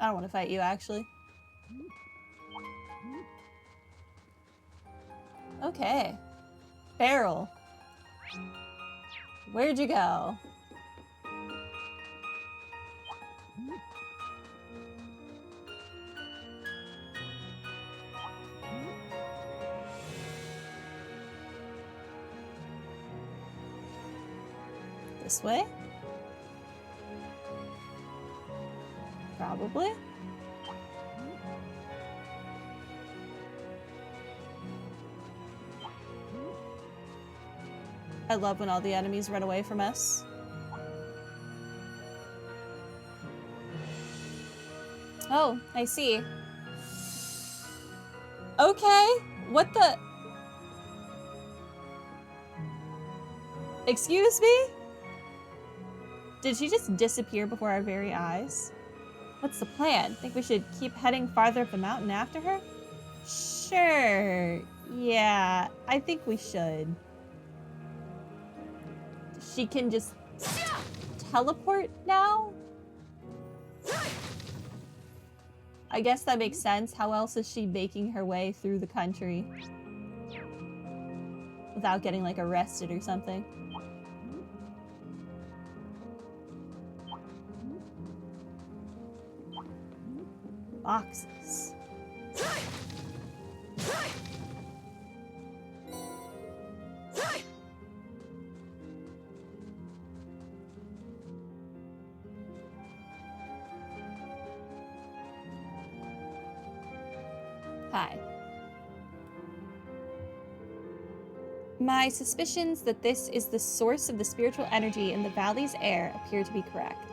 I don't want to fight you, actually. Okay. Beryl. Where'd you go? This way? Probably. I love when all the enemies run away from us. Oh, I see. Okay, what the? Excuse me? Did she just disappear before our very eyes? What's the plan? Think we should keep heading farther up the mountain after her? Sure. Yeah, I think we should. She can just teleport now? I guess that makes sense. How else is she making her way through the country? Without getting, like, arrested or something. Boxes. Hi. My suspicions that this is the source of the spiritual energy in the valley's air appear to be correct.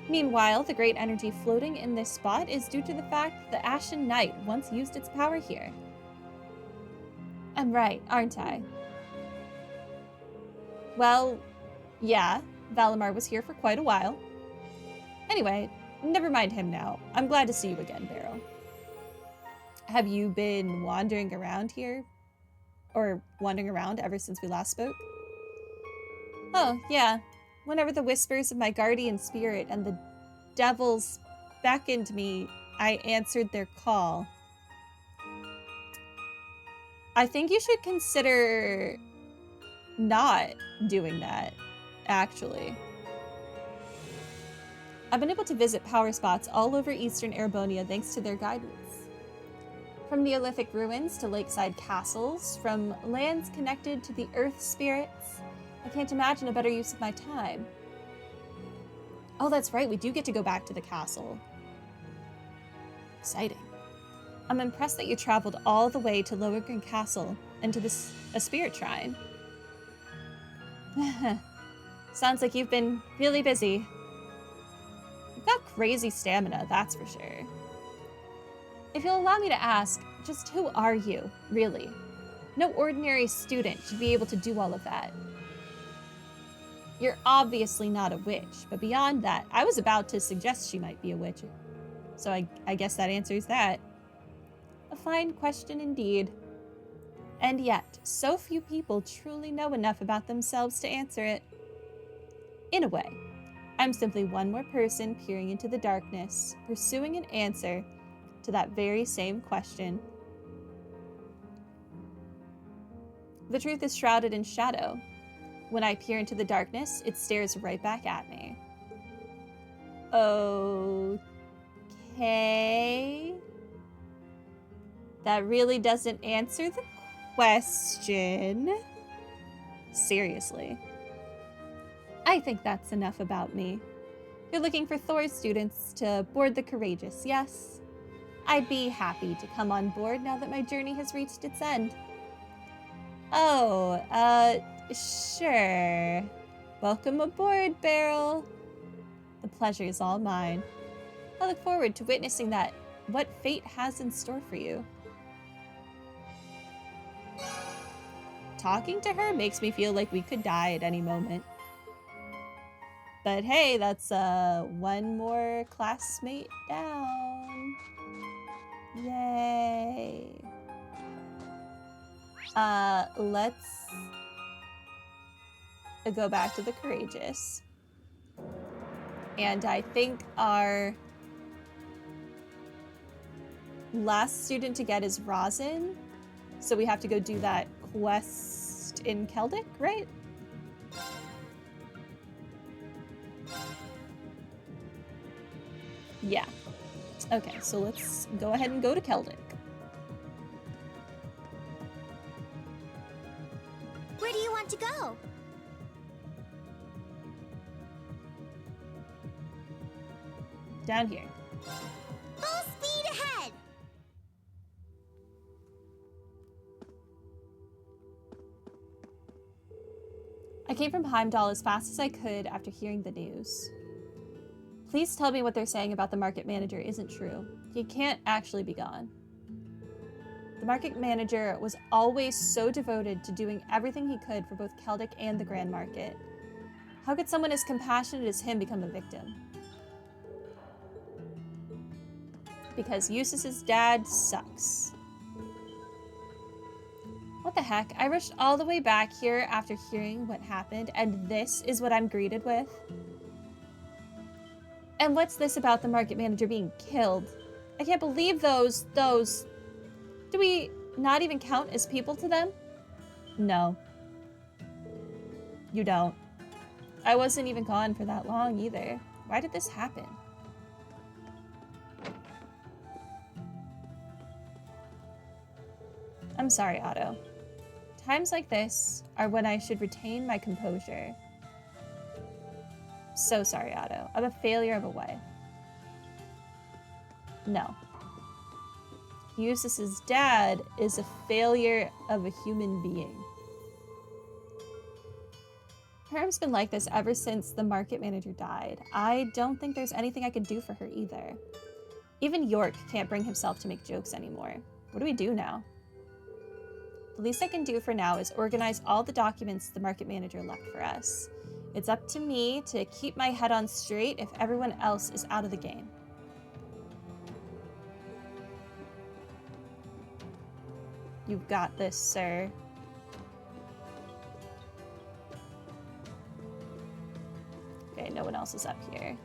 Meanwhile, the great energy floating in this spot is due to the fact that the Ashen Knight once used its power here. I'm right, aren't I? Well, yeah, Valimar was here for quite a while. Anyway, never mind him now. I'm glad to see you again, Beryl. Have you been wandering around here? Or wandering around ever since we last spoke? Oh, yeah. Whenever the whispers of my guardian spirit and the devils beckoned me, I answered their call. I think you should consider not doing that, actually. I've been able to visit power spots all over eastern Erebonia thanks to their guidance. From Neolithic ruins to lakeside castles, from lands connected to the earth spirits, I can't imagine a better use of my time. Oh, that's right, we do get to go back to the castle. Exciting. I'm impressed that you traveled all the way to Lowergreen Castle and to a spirit shrine. Sounds like you've been really busy. You've got crazy stamina, that's for sure. If you'll allow me to ask, just who are you, really? No ordinary student should be able to do all of that. You're obviously not a witch, but beyond that, I was about to suggest she might be a witch. So I guess that answers that. A fine question indeed. And yet, so few people truly know enough about themselves to answer it. In a way, I'm simply one more person peering into the darkness, pursuing an answer to that very same question. The truth is shrouded in shadow. When I peer into the darkness, it stares right back at me. Okay. That really doesn't answer the question. Seriously. I think that's enough about me. You're looking for Thor's students to board the Courageous, yes? I'd be happy to come on board now that my journey has reached its end. Oh, sure. Welcome aboard, Beryl. The pleasure is all mine. I look forward to witnessing what fate has in store for you. Talking to her makes me feel like we could die at any moment. But hey, that's one more classmate down. Yay. Let's go back to the Courageous. And I think our last student to get is Rosin. So we have to go do that quest in Celtic, right? Yeah. Okay, so let's go ahead and go to Celtic. Where do you want to go? Down here. Full speed ahead! I came from Heimdall as fast as I could after hearing the news. Please tell me what they're saying about the market manager isn't true. He can't actually be gone. The market manager was always so devoted to doing everything he could for both Celtic and the Grand Market. How could someone as compassionate as him become a victim? Because Eustace's dad sucks. What the heck? I rushed all the way back here after hearing what happened, and this is what I'm greeted with? And what's this about the market manager being killed? I can't believe those... Do we not even count as people to them? No. You don't. I wasn't even gone for that long either. Why did this happen? I'm sorry, Otto. Times like this are when I should retain my composure. So sorry, Otto. I'm a failure of a wife. No. Eustace's dad is a failure of a human being. Herm's been like this ever since the market manager died. I don't think there's anything I can do for her either. Even York can't bring himself to make jokes anymore. What do we do now? The least I can do for now is organize all the documents the market manager left for us. It's up to me to keep my head on straight if everyone else is out of the game. You've got this, sir. Okay, no one else is up here.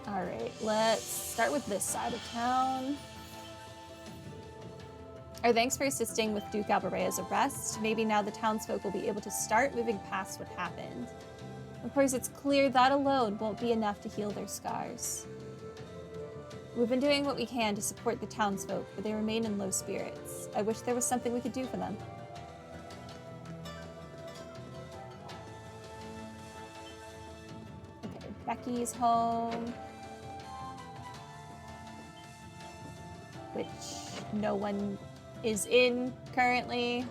Alright, let's start with this side of town. Our thanks for assisting with Duke Albarea's arrest. Maybe now the townsfolk will be able to start moving past what happened. Of course, it's clear that alone won't be enough to heal their scars. We've been doing what we can to support the townsfolk, but they remain in low spirits. I wish there was something we could do for them. Okay, Becky's home. Which no one is in currently.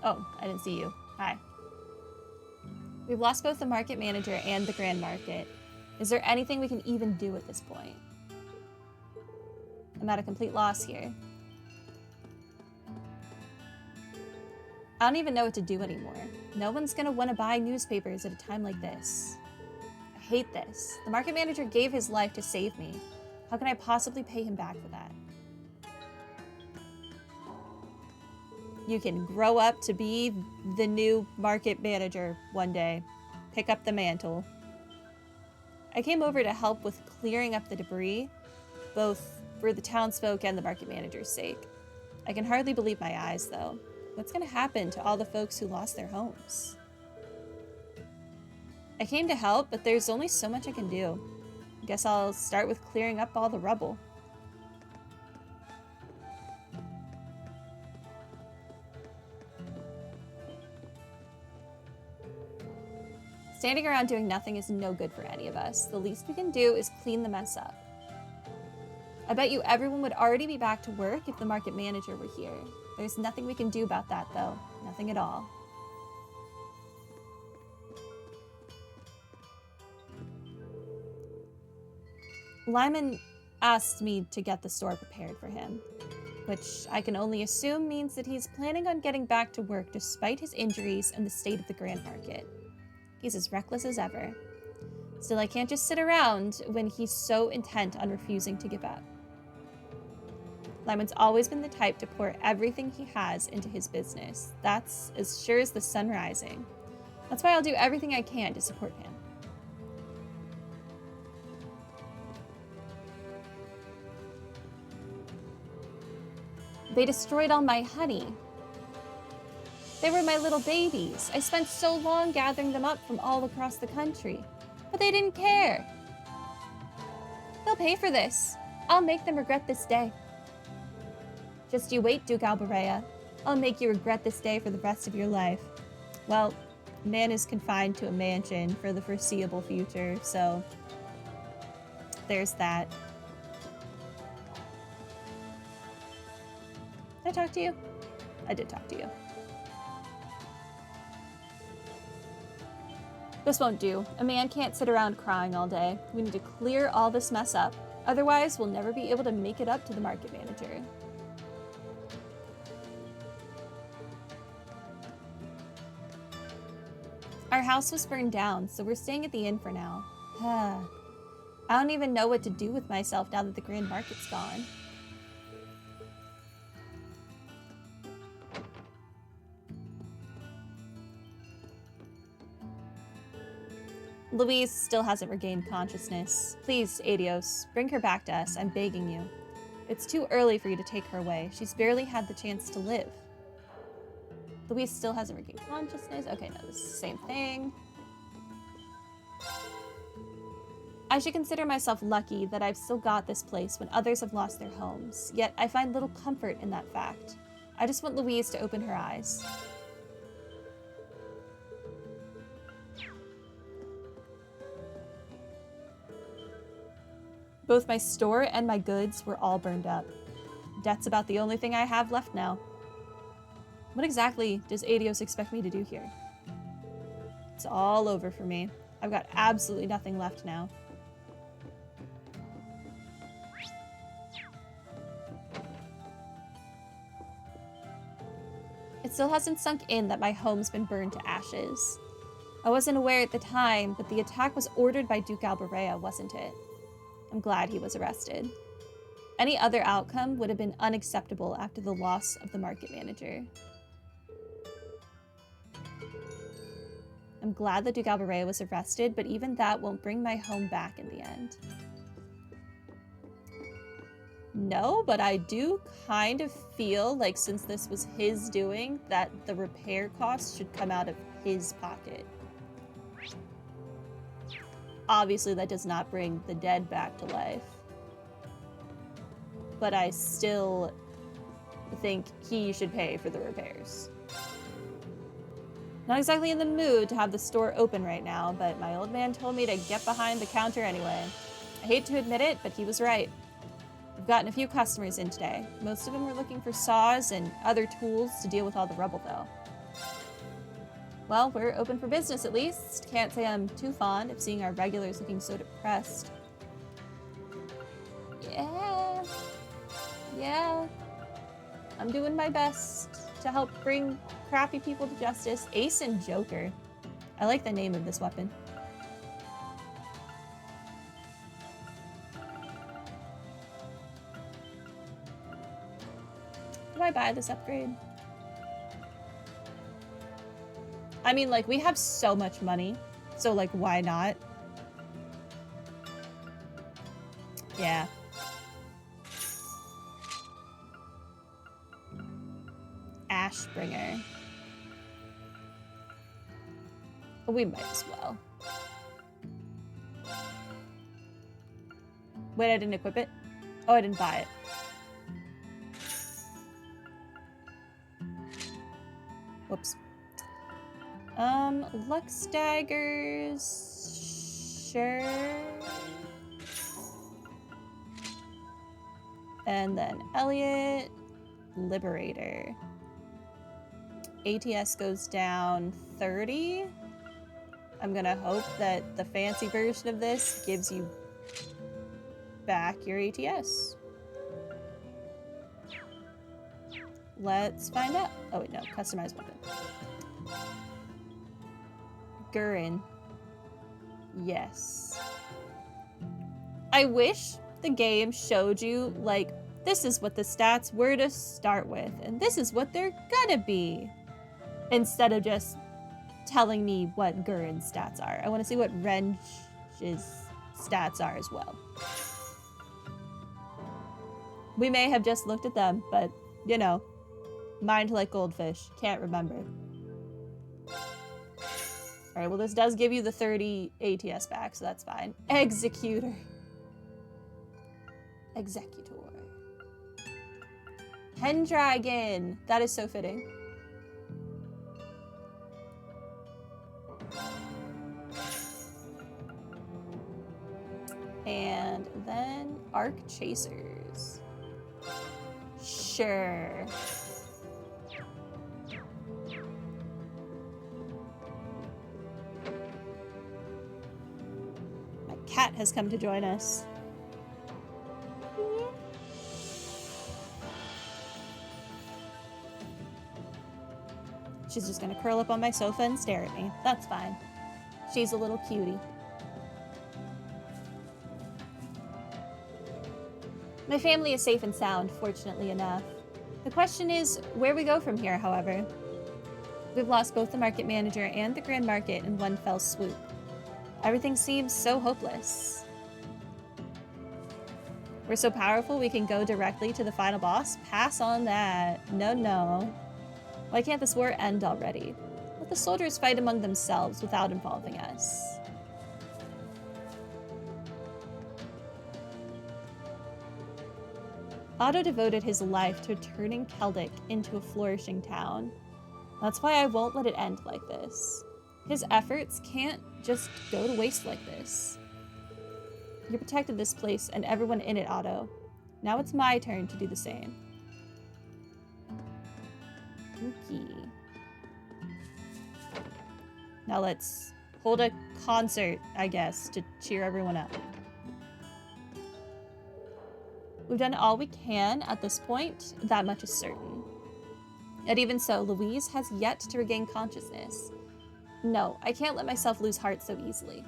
Oh, I didn't see you. Hi. We've lost both the market manager and the Grand Market. Is there anything we can even do at this point? I'm at a complete loss here. I don't even know what to do anymore. No one's gonna want to buy newspapers at a time like this. I hate this. The market manager gave his life to save me. How can I possibly pay him back for that? You can grow up to be the new market manager one day. Pick up the mantle. I came over to help with clearing up the debris, both for the townsfolk and the market manager's sake. I can hardly believe my eyes, though. What's going to happen to all the folks who lost their homes? I came to help, but there's only so much I can do. I guess I'll start with clearing up all the rubble. Standing around doing nothing is no good for any of us. The least we can do is clean the mess up. I bet you everyone would already be back to work if the market manager were here. There's nothing we can do about that, though. Nothing at all. Lyman asked me to get the store prepared for him, which I can only assume means that he's planning on getting back to work despite his injuries and the state of the Grand Market. He's as reckless as ever. Still, I can't just sit around when he's so intent on refusing to give up. Lyman's always been the type to pour everything he has into his business. That's as sure as the sun rising. That's why I'll do everything I can to support him. They destroyed all my honey. They were my little babies. I spent so long gathering them up from all across the country, but they didn't care. They'll pay for this. I'll make them regret this day. Just you wait, Duke Alberea. I'll make you regret this day for the rest of your life. Well, man is confined to a mansion for the foreseeable future, so there's that. Did I talk to you? I did talk to you. This won't do. A man can't sit around crying all day. We need to clear all this mess up. Otherwise, we'll never be able to make it up to the market manager. Our house was burned down, so we're staying at the inn for now. I don't even know what to do with myself now that the Grand Market's gone. Louise still hasn't regained consciousness. Please, Adios, bring her back to us. I'm begging you. It's too early for you to take her away. She's barely had the chance to live. Louise still hasn't regained consciousness. Okay, no, this is the same thing. I should consider myself lucky that I've still got this place when others have lost their homes. Yet I find little comfort in that fact. I just want Louise to open her eyes. Both my store and my goods were all burned up. Debt's about the only thing I have left now. What exactly does Adios expect me to do here? It's all over for me. I've got absolutely nothing left now. It still hasn't sunk in that my home's been burned to ashes. I wasn't aware at the time, but the attack was ordered by Duke Alberea, wasn't it? I'm glad he was arrested. Any other outcome would have been unacceptable after the loss of the market manager. I'm glad that Duke Alberea was arrested, but even that won't bring my home back in the end. No, but I do kind of feel like since this was his doing, that the repair costs should come out of his pocket. Obviously, that does not bring the dead back to life. But I still think he should pay for the repairs. Not exactly in the mood to have the store open right now, but my old man told me to get behind the counter anyway. I hate to admit it, but he was right. We've gotten a few customers in today. Most of them were looking for saws and other tools to deal with all the rubble, though. Well, we're open for business at least. Can't say I'm too fond of seeing our regulars looking so depressed. Yeah. I'm doing my best to help bring crappy people to justice. Ace and Joker. I like the name of this weapon. Do I buy this upgrade? I mean, like, we have so much money, so, like, why not? Yeah. Ashbringer. We might as well. Wait, I didn't equip it? Oh, I didn't buy it. Whoops. Lux daggers, sure. And then Elliot, Liberator. ATS goes down 30. I'm gonna hope that the fancy version of this gives you back your ATS. Let's find out. Oh wait, no, customize weapon. Gurren. Yes. I wish the game showed you, like, this is what the stats were to start with, and this is what they're gonna be. Instead of just telling me what Gurren's stats are. I want to see what Wrench's stats are as well. We may have just looked at them, but, you know, mind like goldfish. Can't remember. Alright, well this does give you the 30 ATS back, so that's fine. Executor. Executor. Pendragon. That is so fitting. And then Arc Chasers. Sure. My cat has come to join us. She's just gonna curl up on my sofa and stare at me. That's fine. She's a little cutie. My family is safe and sound, fortunately enough. The question is where we go from here, however. We've lost both the market manager and the grand market in one fell swoop. Everything seems so hopeless. We're so powerful we can go directly to the final boss? Pass on that. No, no. Why can't this war end already? Let the soldiers fight among themselves without involving us. Otto devoted his life to turning Keldic into a flourishing town. That's why I won't let it end like this. His efforts can't just go to waste like this. You protected this place and everyone in it, Otto. Now it's my turn to do the same. Okay. Now let's hold a concert, I guess, to cheer everyone up. We've done all we can at this point, that much is certain. Yet even so, Louise has yet to regain consciousness. No, I can't let myself lose heart so easily.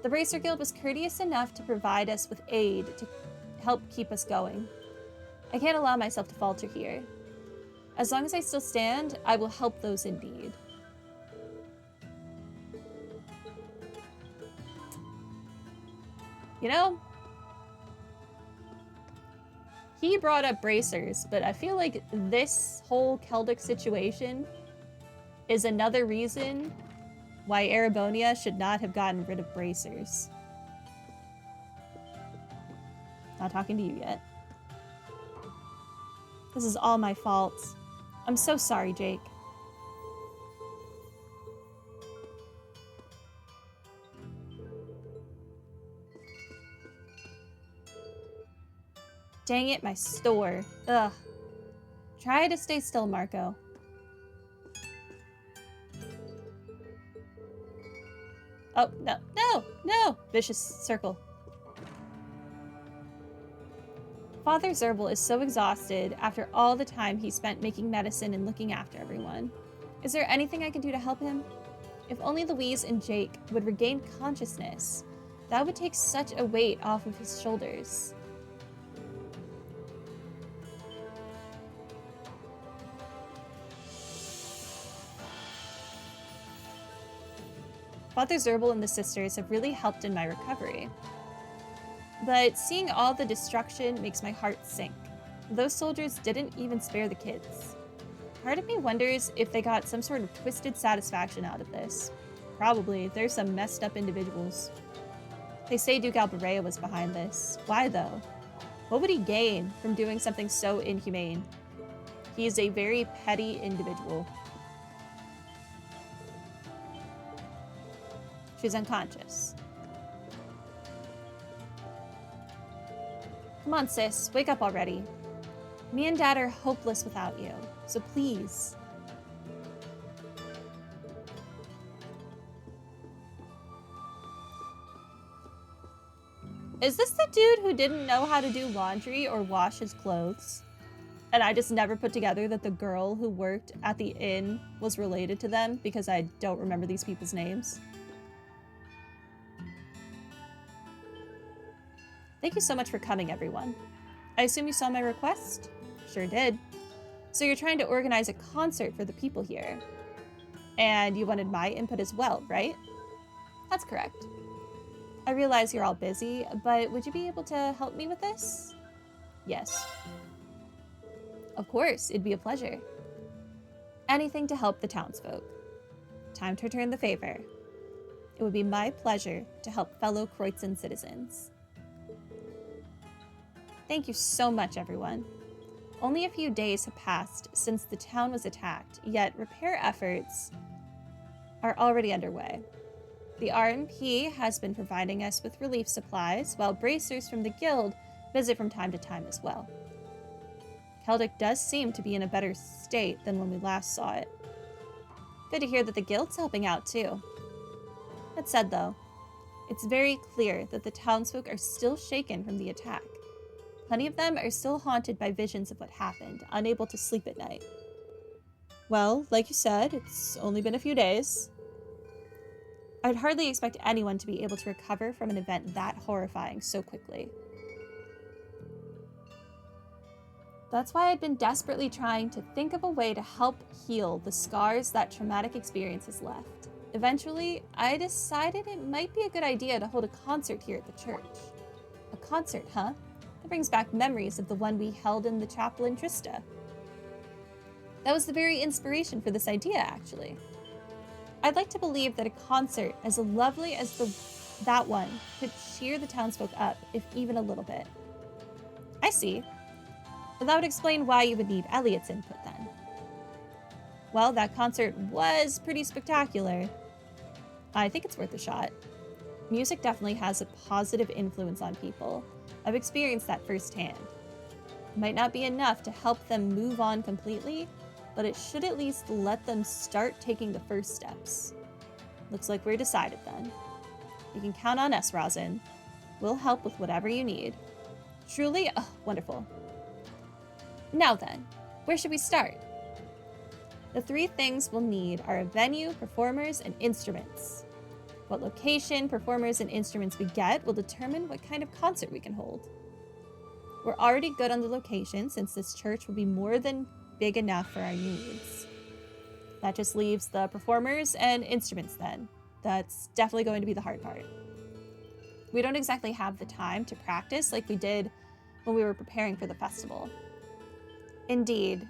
The Bracer Guild was courteous enough to provide us with aid to help keep us going. I can't allow myself to falter here. As long as I still stand, I will help those in need. You know, he brought up bracers, but I feel like this whole Keldic situation is another reason why Erebonia should not have gotten rid of bracers. Not talking to you yet. This is all my fault. I'm so sorry, Jake. Dang it, my store. Ugh. Try to stay still, Marco. Oh, no, no, no! Vicious circle. Father Zerbal is so exhausted after all the time he spent making medicine and looking after everyone. Is there anything I can do to help him? If only Louise and Jake would regain consciousness, that would take such a weight off of his shoulders. Father Zerbal and the sisters have really helped in my recovery. But seeing all the destruction makes my heart sink. Those soldiers didn't even spare the kids. Part of me wonders if they got some sort of twisted satisfaction out of this. Probably. They're some messed up individuals. They say Duke Alberea was behind this. Why though? What would he gain from doing something so inhumane? He is a very petty individual. She's unconscious. Come on, sis. Wake up already. Me and Dad are hopeless without you, so please. Is this the dude who didn't know how to do laundry or wash his clothes? And I just never put together that the girl who worked at the inn was related to them because I don't remember these people's names. Thank you so much for coming, everyone. I assume you saw my request? Sure did. So you're trying to organize a concert for the people here. And you wanted my input as well, right? That's correct. I realize you're all busy, but would you be able to help me with this? Yes. Of course, it'd be a pleasure. Anything to help the townsfolk. Time to return the favor. It would be my pleasure to help fellow Kreutzen citizens. Thank you so much, everyone. Only a few days have passed since the town was attacked, yet repair efforts are already underway. The RMP has been providing us with relief supplies, while bracers from the guild visit from time to time as well. Celtic does seem to be in a better state than when we last saw it. Good to hear that the guild's helping out too. That said though, it's very clear that the townsfolk are still shaken from the attack. Plenty of them are still haunted by visions of what happened, unable to sleep at night. Well, like you said, it's only been a few days. I'd hardly expect anyone to be able to recover from an event that horrifying so quickly. That's why I'd been desperately trying to think of a way to help heal the scars that traumatic experience has left. Eventually, I decided it might be a good idea to hold a concert here at the church. A concert, huh? That brings back memories of the one we held in the chapel in Trista. That was the very inspiration for this idea, actually. I'd like to believe that a concert as lovely as that one could cheer the townsfolk up, if even a little bit. I see. But that would explain why you would need Elliot's input then. Well, that concert was pretty spectacular. I think it's worth a shot. Music definitely has a positive influence on people. I've experienced that firsthand. It might not be enough to help them move on completely, but it should at least let them start taking the first steps. Looks like we're decided then. You can count on us, Rosin. We'll help with whatever you need. Truly, wonderful. Now then, where should we start? The three things we'll need are a venue, performers, and instruments. What location, performers, and instruments we get will determine what kind of concert we can hold. We're already good on the location since this church will be more than big enough for our needs. That just leaves the performers and instruments then. That's definitely going to be the hard part. We don't exactly have the time to practice like we did when we were preparing for the festival. Indeed,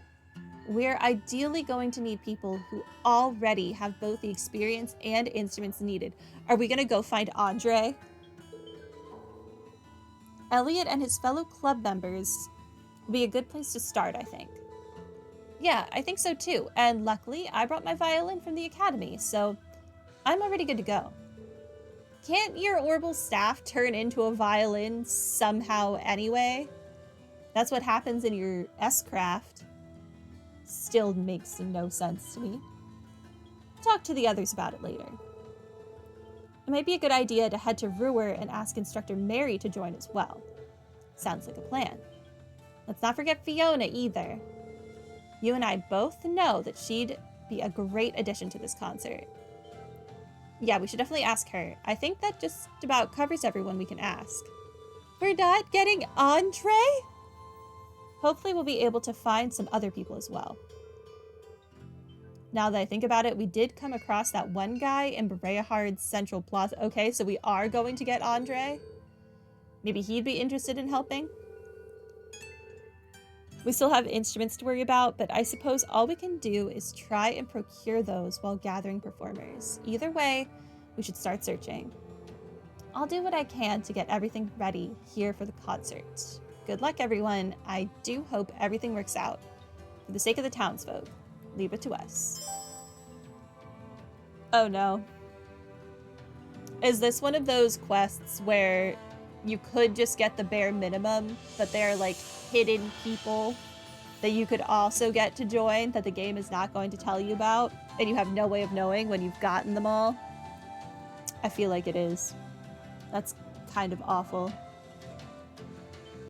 we're ideally going to need people who already have both the experience and instruments needed. Are we going to go find Andre? Elliot and his fellow club members will be a good place to start, I think. Yeah, I think so too. And luckily, I brought my violin from the academy, so I'm already good to go. Can't your orbital staff turn into a violin somehow anyway? That's what happens in your S-craft. Still makes no sense to me. Talk to the others about it later. It might be a good idea to head to Ruhr and ask Instructor Mary to join as well. Sounds like a plan. Let's not forget Fiona either. You and I both know that she'd be a great addition to this concert. Yeah, we should definitely ask her. I think that just about covers everyone we can ask. We're not getting Andre? Hopefully we'll be able to find some other people as well. Now that I think about it, we did come across that one guy in Berehard's Central Plaza. Okay, so we are going to get Andre. Maybe he'd be interested in helping. We still have instruments to worry about, but I suppose all we can do is try and procure those while gathering performers. Either way, we should start searching. I'll do what I can to get everything ready here for the concert. Good luck, everyone. I do hope everything works out. For the sake of the townsfolk, leave it to us. Oh no. Is this one of those quests where you could just get the bare minimum, but they're like hidden people that you could also get to join that the game is not going to tell you about, and you have no way of knowing when you've gotten them all? I feel like it is. That's kind of awful.